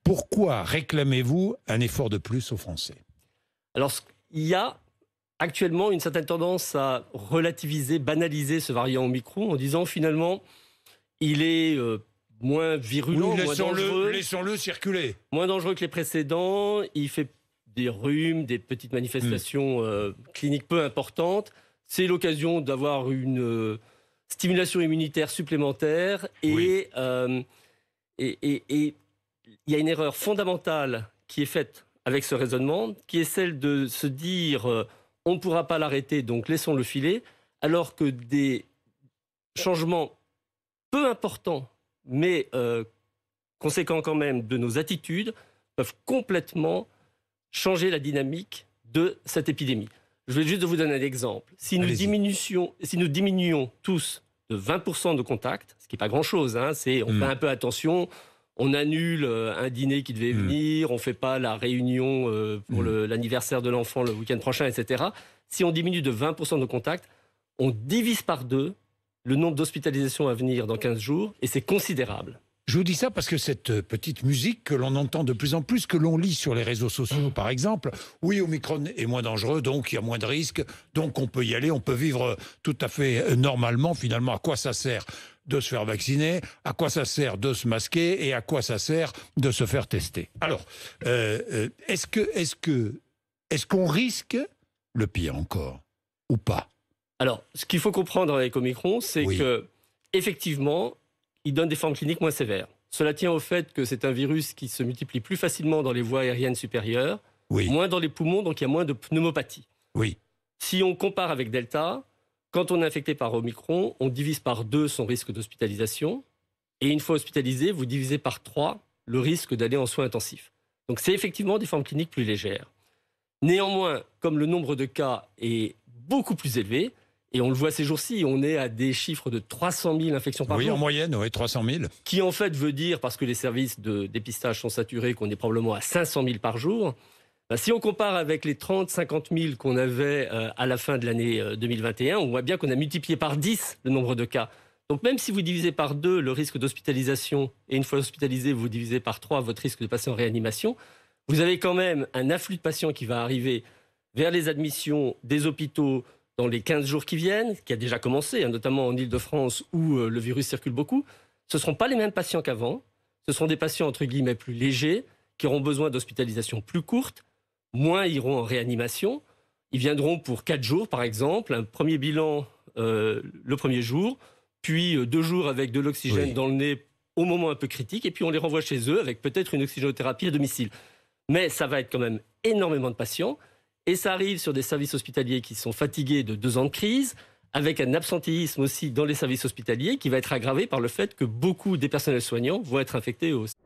Pourquoi réclamez-vous un effort de plus aux Français? Alors, il y a actuellement une certaine tendance à relativiser, banaliser ce variant Omicron en disant finalement, il est moins virulent, Oui, moins dangereux. laissons-le circuler. Moins dangereux que les précédents. Il fait des rhumes, des petites manifestations cliniques peu importantes. C'est l'occasion d'avoir une stimulation immunitaire supplémentaire. Et il y a une erreur fondamentale qui est faite avec ce raisonnement, qui est celle de se dire on ne pourra pas l'arrêter, donc laissons-le filer, alors que des changements peu importants, mais conséquents quand même, de nos attitudes, peuvent complètement changer la dynamique de cette épidémie. Je vais juste vous donner un exemple. Si nous diminuions tous de 20% de contacts, ce qui n'est pas grand-chose, hein, on fait un peu attention, on annule un dîner qui devait venir, on ne fait pas la réunion pour l'anniversaire de l'enfant le week-end prochain, etc. Si on diminue de 20% de contacts, on divise par 2 le nombre d'hospitalisations à venir dans 15 jours, et c'est considérable. Je vous dis ça parce que cette petite musique que l'on entend de plus en plus, que l'on lit sur les réseaux sociaux par exemple, oui, Omicron est moins dangereux, donc il y a moins de risques, donc on peut y aller, on peut vivre tout à fait normalement. Finalement, à quoi ça sert de se faire vacciner? À quoi ça sert de se masquer? Et à quoi ça sert de se faire tester? Alors, est-ce qu'on risque le pire encore ou pas? Alors, ce qu'il faut comprendre avec Omicron, c'est que effectivement, il donne des formes cliniques moins sévères. Cela tient au fait que c'est un virus qui se multiplie plus facilement dans les voies aériennes supérieures, moins dans les poumons, donc il y a moins de pneumopathie. Oui. Si on compare avec Delta, quand on est infecté par Omicron, on divise par 2 son risque d'hospitalisation, et une fois hospitalisé, vous divisez par 3 le risque d'aller en soins intensifs. Donc c'est effectivement des formes cliniques plus légères. Néanmoins, comme le nombre de cas est beaucoup plus élevé, et on le voit ces jours-ci, on est à des chiffres de 300 000 infections par jour. Oui, en moyenne, 300 000. Qui en fait veut dire, parce que les services de dépistage sont saturés, qu'on est probablement à 500 000 par jour. Si on compare avec les 30-50 000 qu'on avait à la fin de l'année 2021, on voit bien qu'on a multiplié par 10 le nombre de cas. Donc même si vous divisez par 2 le risque d'hospitalisation, et une fois hospitalisé, vous divisez par 3 votre risque de passer en réanimation, vous avez quand même un afflux de patients qui va arriver vers les admissions des hôpitaux dans les 15 jours qui viennent, qui a déjà commencé, notamment en Île-de-France où le virus circule beaucoup. Ce ne seront pas les mêmes patients qu'avant. Ce seront des patients, entre guillemets, plus légers, qui auront besoin d'hospitalisation plus courte. Moins iront en réanimation. Ils viendront pour 4 jours, par exemple. Un premier bilan le premier jour, puis 2 jours avec de l'oxygène dans le nez au moment un peu critique, et puis on les renvoie chez eux avec peut-être une oxygénothérapie à domicile. Mais ça va être quand même énormément de patients. Et ça arrive sur des services hospitaliers qui sont fatigués de 2 ans de crise, avec un absentéisme aussi dans les services hospitaliers qui va être aggravé par le fait que beaucoup des personnels soignants vont être infectés aussi.